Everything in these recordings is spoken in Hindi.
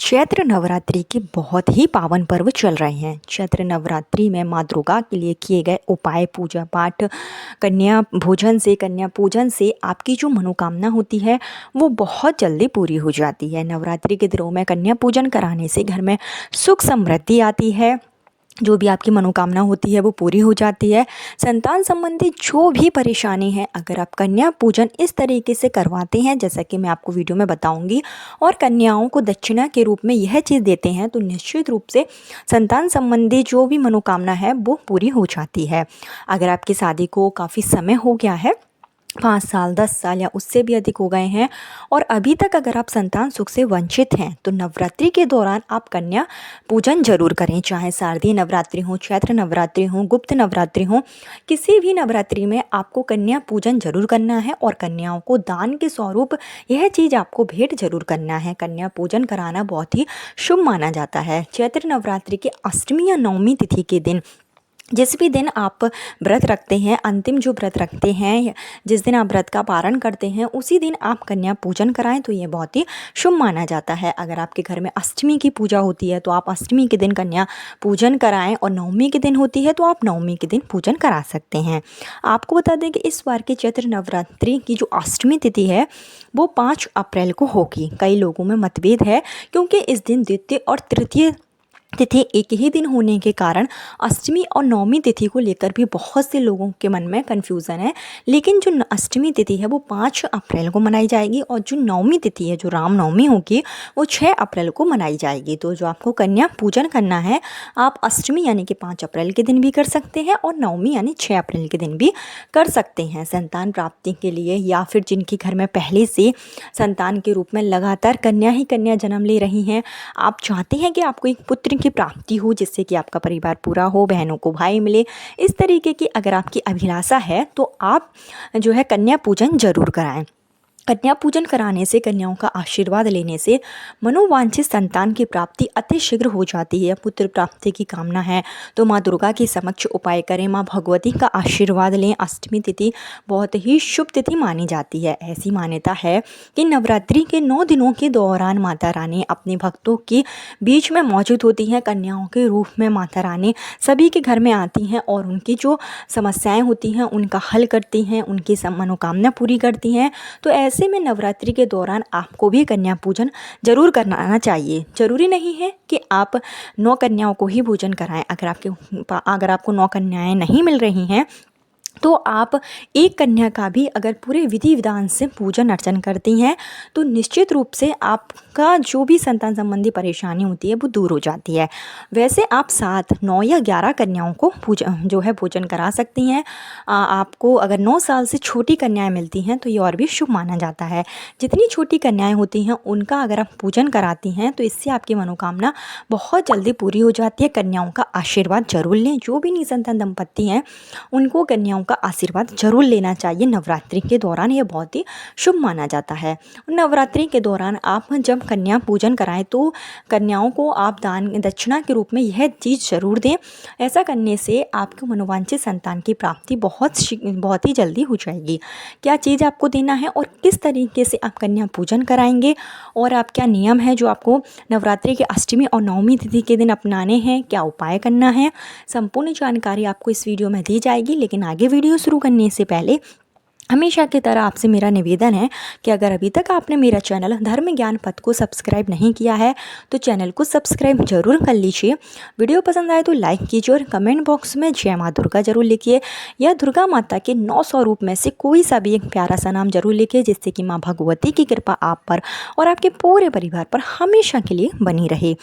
चैत्र नवरात्रि के बहुत ही पावन पर्व चल रहे हैं। चैत्र नवरात्रि में माँ दुर्गा के लिए किए गए उपाय, पूजा पाठ, कन्या पूजन से आपकी जो मनोकामना होती है वो बहुत जल्दी पूरी हो जाती है। नवरात्रि के दिनों में कन्या पूजन कराने से घर में सुख समृद्धि आती है, जो भी आपकी मनोकामना होती है वो पूरी हो जाती है। संतान संबंधी जो भी परेशानी है, अगर आप कन्या पूजन इस तरीके से करवाते हैं जैसा कि मैं आपको वीडियो में बताऊंगी, और कन्याओं को दक्षिणा के रूप में यह चीज़ देते हैं, तो निश्चित रूप से संतान संबंधी जो भी मनोकामना है वो पूरी हो जाती है। अगर आपकी शादी को काफ़ी समय हो गया है, 5 साल, 10 साल या उससे भी अधिक हो गए हैं, और अभी तक अगर आप संतान सुख से वंचित हैं, तो नवरात्रि के दौरान आप कन्या पूजन जरूर करें। चाहे शारदीय नवरात्रि हो, चैत्र नवरात्रि हो, गुप्त नवरात्रि हो, किसी भी नवरात्रि में आपको कन्या पूजन जरूर करना है और कन्याओं को दान के स्वरूप यह चीज़ आपको भेंट जरूर करना है। कन्या पूजन कराना बहुत ही शुभ माना जाता है। चैत्र नवरात्रि के अष्टमी या नवमी तिथि के दिन, जिस भी दिन आप व्रत रखते हैं, अंतिम जो व्रत रखते हैं, जिस दिन आप व्रत का पारण करते हैं, उसी दिन आप कन्या पूजन कराएं तो ये बहुत ही शुभ माना जाता है। अगर आपके घर में अष्टमी की पूजा होती है तो आप अष्टमी के दिन कन्या पूजन कराएं, और नवमी के दिन होती है तो आप नवमी के दिन पूजन करा सकते हैं। आपको बता दें कि इस बार के चैत्र नवरात्रि की जो अष्टमी तिथि है वो 5 अप्रैल को होगी। कई लोगों में मतभेद है, क्योंकि इस दिन द्वितीय और तृतीय तिथि एक ही दिन होने के कारण अष्टमी और नवमी तिथि को लेकर भी बहुत से लोगों के मन में कन्फ्यूज़न है। लेकिन जो अष्टमी तिथि है वो 5 अप्रैल को मनाई जाएगी, और जो नवमी तिथि है, जो रामनवमी होगी, वो 6 अप्रैल को मनाई जाएगी। तो जो आपको कन्या पूजन करना है, आप अष्टमी यानी कि 5 अप्रैल के दिन भी कर सकते हैं और नवमी यानी 6 अप्रैल के दिन भी कर सकते हैं। संतान प्राप्ति के लिए, या फिर जिनके घर में पहले से संतान के रूप में लगातार कन्या ही कन्या जन्म ले रही हैं, आप चाहते हैं कि आपको एक पुत्र की प्राप्ति हो जिससे कि आपका परिवार पूरा हो, बहनों को भाई मिले, इस तरीके की अगर आपकी अभिलाषा है तो आप जो है कन्या पूजन जरूर कराएं। कन्या पूजन कराने से, कन्याओं का आशीर्वाद लेने से मनोवांछित संतान की प्राप्ति अति शीघ्र हो जाती है। पुत्र प्राप्ति की कामना है तो माँ दुर्गा के समक्ष उपाय करें, माँ भगवती का आशीर्वाद लें। अष्टमी तिथि बहुत ही शुभ तिथि मानी जाती है। ऐसी मान्यता है कि नवरात्रि के 9 दिनों के दौरान माता रानी अपने भक्तों के बीच में मौजूद होती हैं। कन्याओं के रूप में माता रानी सभी के घर में आती हैं और उनकी जो समस्याएँ होती हैं उनका हल करती हैं, उनकी मनोकामना पूरी करती हैं। तो ऐसे में नवरात्रि के दौरान आपको भी कन्या पूजन जरूर करना चाहिए। जरूरी नहीं है कि आप 9 कन्याओं को ही पूजन कराएं। अगर आपको 9 कन्याएं नहीं मिल रही हैं तो आप एक कन्या का भी अगर पूरे विधि विधान से पूजन अर्चन करती हैं तो निश्चित रूप से आपका जो भी संतान संबंधी परेशानी होती है वो दूर हो जाती है। वैसे आप 7, 9 या 11 कन्याओं को पूजन करा सकती हैं। आपको अगर 9 साल से छोटी कन्याएं मिलती हैं तो ये और भी शुभ माना जाता है। जितनी छोटी कन्याएं होती हैं उनका अगर आप पूजन कराती हैं तो इससे आपकी मनोकामना बहुत जल्दी पूरी हो जाती है। कन्याओं का आशीर्वाद जरूर लें। जो भी निसंतान दंपत्ति हैं उनको कन्याओं का आशीर्वाद जरूर लेना चाहिए नवरात्रि के दौरान। ये बहुत ही शुभ माना जाता है। नवरात्रि के दौरान आप जब कन्या पूजन कराएं तो कन्याओं को आप दान दक्षिणा के रूप में यह चीज़ जरूर दें। ऐसा करने से आपको मनोवांछित संतान की प्राप्ति बहुत ही जल्दी हो जाएगी। क्या चीज़ आपको देना है और किस तरीके से आप कन्या पूजन कराएंगे, और आप क्या नियम है जो आपको नवरात्रि के अष्टमी और नवमी तिथि के दिन अपनाने हैं, क्या उपाय करना है, संपूर्ण जानकारी आपको इस वीडियो में दी जाएगी। लेकिन आगे वीडियो शुरू करने से पहले हमेशा की तरह आपसे मेरा निवेदन है कि अगर अभी तक आपने मेरा चैनल धर्म ज्ञान पथ को सब्सक्राइब नहीं किया है तो चैनल को सब्सक्राइब जरूर कर लीजिए। वीडियो पसंद आए तो लाइक कीजिए और कमेंट बॉक्स में जय माँ दुर्गा जरूर लिखिए, या दुर्गा माता के 900 रूप में से कोई सा भी एक प्यारा सा नाम जरूर लिखिए, जिससे कि माँ भगवती की कृपा आप पर और आपके पूरे परिवार पर हमेशा के लिए बनी रहे।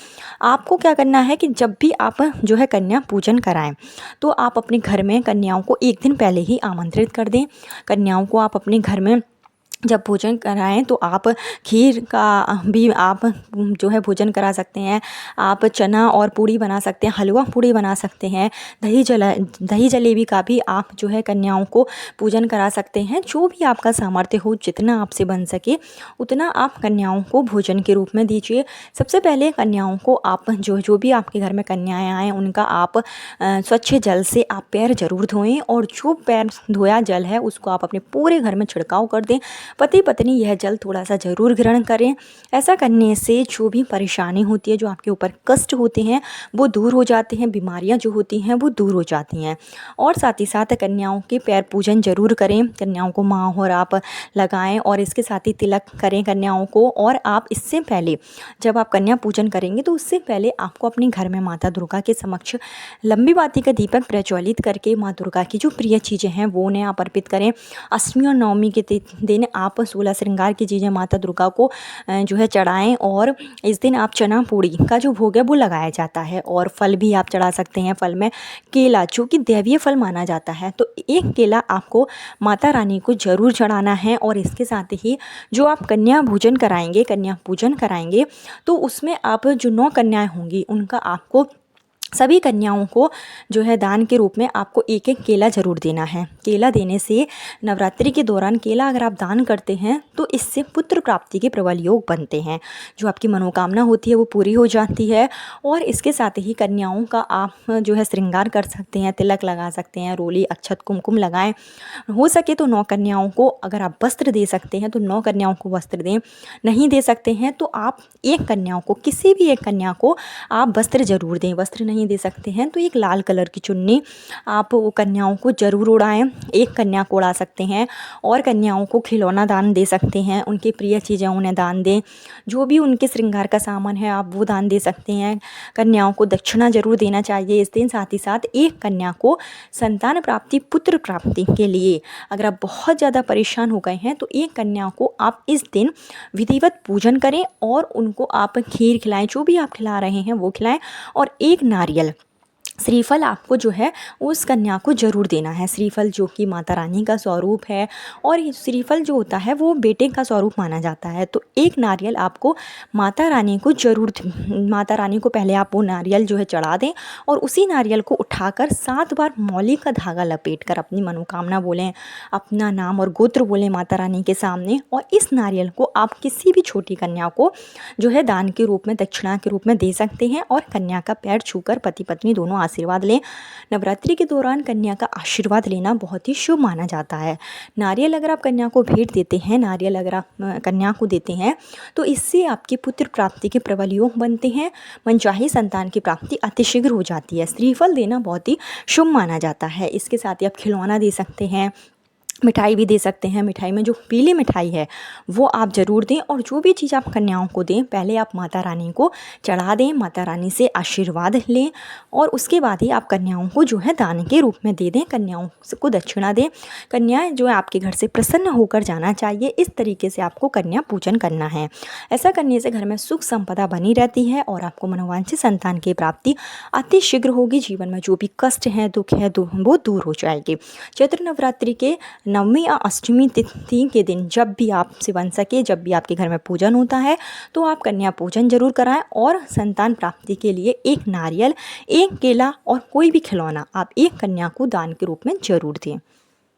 आपको क्या करना है कि जब भी आप जो है कन्या पूजन कराएं तो आप अपने घर में कन्याओं को एक दिन पहले ही आमंत्रित कर दें। कन्याओं को आप अपने घर में जब भोजन कराएं तो आप खीर का भी आप जो है भोजन करा सकते हैं। आप चना और पूड़ी बना सकते हैं, हलवा पूड़ी बना सकते हैं, दही जलेबी का भी आप जो है कन्याओं को पूजन करा सकते हैं। जो भी आपका सामर्थ्य हो, जितना आपसे बन सके उतना आप कन्याओं को भोजन के रूप में दीजिए। सबसे पहले कन्याओं को आप जो भी आपके घर में कन्याएँ आएँ उनका आप स्वच्छ जल से आप पैर जरूर धोएं, और जो पैर धोया जल है उसको आप अपने पूरे घर में छिड़काव कर दें। पति पत्नी यह जल थोड़ा सा ज़रूर ग्रहण करें। ऐसा करने से जो भी परेशानी होती है, जो आपके ऊपर कष्ट होते हैं वो दूर हो जाते हैं, बीमारियां जो होती हैं वो दूर हो जाती हैं। और साथ ही साथ कन्याओं के पैर पूजन जरूर करें, कन्याओं को और आप लगाएं और इसके साथ ही तिलक करें कन्याओं को। और आप इससे पहले जब आप कन्या पूजन करेंगे तो उससे पहले आपको अपने घर में माता दुर्गा के समक्ष लंबी बाती का दीपक प्रज्वलित करके माँ दुर्गा की जो प्रिय चीज़ें हैं वो उन्हें आप अर्पित करें। अष्टमी और नवमी के दिन आप 16 श्रृंगार की चीज़ें माता दुर्गा को जो है चढ़ाएं। और इस दिन आप चना पूड़ी का जो भोग है वो लगाया जाता है। और फल भी आप चढ़ा सकते हैं। फल में केला, जो कि दैवीय फल माना जाता है, तो एक केला आपको माता रानी को जरूर चढ़ाना है। और इसके साथ ही जो आप कन्या भोजन कराएंगे, कन्या पूजन कराएंगे, तो उसमें आप जो 9 कन्याएं होंगी उनका आपको सभी कन्याओं को जो है दान के रूप में आपको एक एक केला ज़रूर देना है। केला देने से नवरात्रि के दौरान केला अगर आप दान करते हैं तो इससे पुत्र प्राप्ति के प्रबल योग बनते हैं। जो आपकी मनोकामना होती है वो पूरी हो जाती है। और इसके साथ ही कन्याओं का आप जो है श्रृंगार कर सकते हैं, तिलक लगा सकते हैं, रोली, अक्षत, कुमकुम लगाएं। हो सके तो 9 कन्याओं को अगर आप वस्त्र दे सकते हैं तो 9 कन्याओं को वस्त्र दें। नहीं दे सकते हैं तो आप एक कन्याओं को, किसी भी एक कन्या को आप वस्त्र ज़रूर दें। वस्त्र नहीं दे सकते हैं तो एक लाल कलर की चुन्नी आप वो कन्याओं को ज़रूर उड़ाएं। एक कन्या को उड़ा सकते हैं। और कन्याओं को खिलौना दान दे सकते हैं, उनकी प्रिय चीज़ें उन्हें दान दें। जो भी उनके श्रृंगार का सामान है आप वो दान दे सकते हैं। कन्याओं को दक्षिणा जरूर देना चाहिए इस दिन। साथ ही साथ एक कन्या को संतान प्राप्ति, पुत्र प्राप्ति के लिए अगर आप बहुत ज़्यादा परेशान हो गए हैं तो एक कन्या को आप इस दिन विधिवत पूजन करें और उनको आप खीर खिलाएं, जो भी आप खिला रहे हैं वो खिलाएं। और एक नारियल, श्रीफल आपको जो है उस कन्या को ज़रूर देना है। श्रीफल जो कि माता रानी का स्वरूप है और ये श्रीफल जो होता है वो बेटे का स्वरूप माना जाता है। तो एक नारियल आपको माता रानी को ज़रूर, माता रानी को पहले आप वो नारियल जो है चढ़ा दें और उसी नारियल को उठाकर 7 बार मौली का धागा लपेट कर अपनी मनोकामना बोलें, अपना नाम और गोत्र बोलें माता रानी के सामने। और इस नारियल को आप किसी भी छोटी कन्या को जो है दान के रूप में, दक्षिणा के रूप में दे सकते हैं। और कन्या का पैर छूकर पति पत्नी दोनों आशीर्वाद लें। नवरात्रि के दौरान कन्या का आशीर्वाद लेना बहुत ही शुभ माना जाता है। नारियल अगर आप कन्या को भेंट देते हैं, नारियल अगर आप कन्या को देते हैं तो इससे आपकी पुत्र प्राप्ति के प्रबल योग बनते हैं। मनचाही संतान की प्राप्ति अतिशीघ्र हो जाती है। श्रीफल देना बहुत ही शुभ माना जाता है। इसके साथ ही आप खिलौना दे सकते हैं, मिठाई भी दे सकते हैं। मिठाई में जो पीली मिठाई है वो आप ज़रूर दें। और जो भी चीज़ आप कन्याओं को दें पहले आप माता रानी को चढ़ा दें, माता रानी से आशीर्वाद लें और उसके बाद ही आप कन्याओं को जो है दान के रूप में दे दें, कन्याओं को दक्षिणा दें। कन्याएं जो है आपके घर से प्रसन्न होकर जाना चाहिए। इस तरीके से आपको कन्या पूजन करना है। ऐसा करने से घर में सुख संपदा बनी रहती है और आपको मनोवांछित संतान की प्राप्ति अति शीघ्र होगी। जीवन में जो भी कष्ट है, दुख है, वो दूर हो जाएगी। चैत्र नवरात्रि के नवमी या अष्टमी तिथि के दिन जब भी आपसे बन सके, जब भी आपके घर में पूजन होता है तो आप कन्या पूजन जरूर कराएं। और संतान प्राप्ति के लिए एक नारियल, एक केला और कोई भी खिलौना आप एक कन्या को दान के रूप में जरूर दें।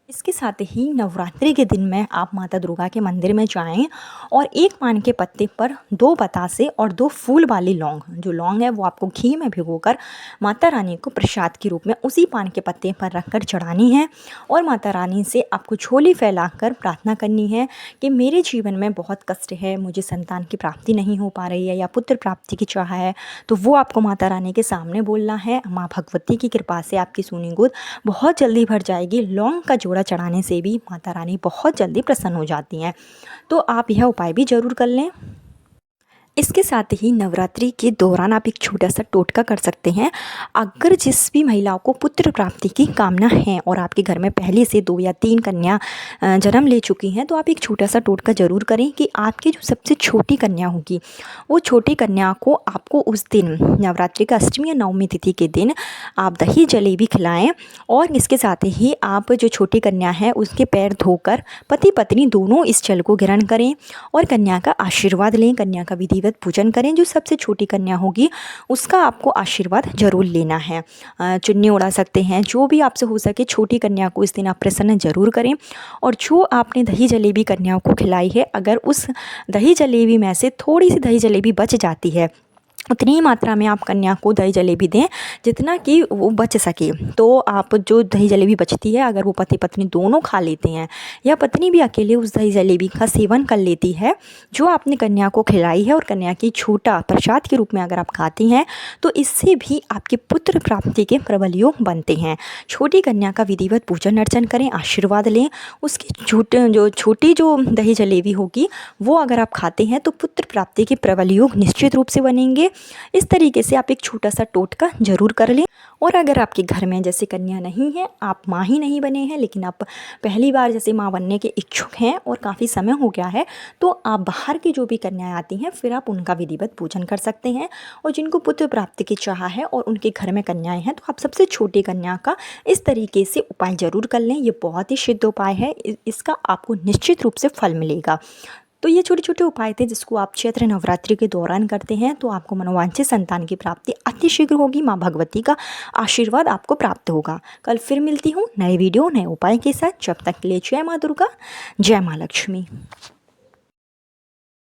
इसके साथ ही नवरात्रि के दिन में आप माता दुर्गा के मंदिर में जाएं और एक पान के पत्ते पर 2 बतासे और 2 फूल वाली लौंग, जो लौंग है वो आपको घी में भिगोकर माता रानी को प्रसाद के रूप में उसी पान के पत्ते पर रखकर चढ़ानी है। और माता रानी से आपको झोली फैलाकर प्रार्थना करनी है कि मेरे जीवन में बहुत कष्ट है, मुझे संतान की प्राप्ति नहीं हो पा रही है या पुत्र प्राप्ति की चाह है, तो वो आपको माता रानी के सामने बोलना है। माँ भगवती की कृपा से आपकी सूनी गोद बहुत जल्दी भर जाएगी। लौंग का जोड़ा चढ़ाने से भी माता रानी बहुत जल्दी प्रसन्न हो जाती हैं। तो आप यह उपाय भी जरूर कर लें। इसके साथ ही नवरात्रि के दौरान आप एक छोटा सा टोटका कर सकते हैं। अगर जिस भी महिलाओं को पुत्र प्राप्ति की कामना है और आपके घर में पहले से 2 या 3 कन्या जन्म ले चुकी हैं तो आप एक छोटा सा टोटका ज़रूर करें कि आपकी जो सबसे छोटी कन्या होगी वो छोटी कन्या को आपको उस दिन नवरात्रि का अष्टमी या नवमी तिथि के दिन आप दही जलेबी खिलाएं। और इसके साथ ही आप जो छोटी कन्या है उसके पैर धोकर पति पत्नी दोनों इस जल को ग्रहण करें और कन्या का आशीर्वाद लें। कन्या का विधि पूजन करें। जो सबसे छोटी कन्या होगी उसका आपको आशीर्वाद जरूर लेना है। चुन्नी उड़ा सकते हैं, जो भी आपसे हो सके छोटी कन्या को इस दिन आप प्रसन्न जरूर करें। और जो आपने दही जलेबी कन्याओं को खिलाई है, अगर उस दही जलेबी में से थोड़ी सी दही जलेबी बच जाती है उतनी ही मात्रा में आप कन्या को दही जलेबी दें जितना कि वो बच सके। तो आप जो दही जलेबी बचती है, अगर वो पति पत्नी दोनों खा लेते हैं या पत्नी भी अकेले उस दही जलेबी का सेवन कर लेती है जो आपने कन्या को खिलाई है, और कन्या की छोटा प्रसाद के रूप में अगर आप खाती हैं, तो इससे भी आपके पुत्र प्राप्ति के प्रबल योग बनते हैं। छोटी कन्या का विधिवत पूजन अर्चन करें, आशीर्वाद लें। उसकी छोटी जो दही जलेबी होगी वो अगर आप खाते हैं तो पुत्र प्राप्ति के प्रबल योग निश्चित रूप से बनेंगे। इस तरीके से आप एक छोटा सा टोटका ज़रूर कर लें। और अगर आपके घर में जैसे कन्या नहीं है, आप माँ ही नहीं बने हैं, लेकिन आप पहली बार जैसे माँ बनने के इच्छुक हैं और काफ़ी समय हो गया है, तो आप बाहर की जो भी कन्याएं आती हैं फिर आप उनका विधिवत पूजन कर सकते हैं। और जिनको पुत्र प्राप्ति की चाह है और उनके घर में कन्याएं हैं, तो आप सबसे छोटी कन्या का इस तरीके से उपाय ज़रूर कर लें। ये बहुत ही सिद्ध उपाय है, इसका आपको निश्चित रूप से फल मिलेगा। तो ये छोटे छोटे उपाय थे जिसको आप चैत्र नवरात्रि के दौरान करते हैं तो आपको मनोवांछित संतान की प्राप्ति अतिशीघ्र होगी। माँ भगवती का आशीर्वाद आपको प्राप्त होगा। कल फिर मिलती हूँ नए वीडियो नए उपाय के साथ। जब तक के लिए जय माँ दुर्गा, जय माँ लक्ष्मी।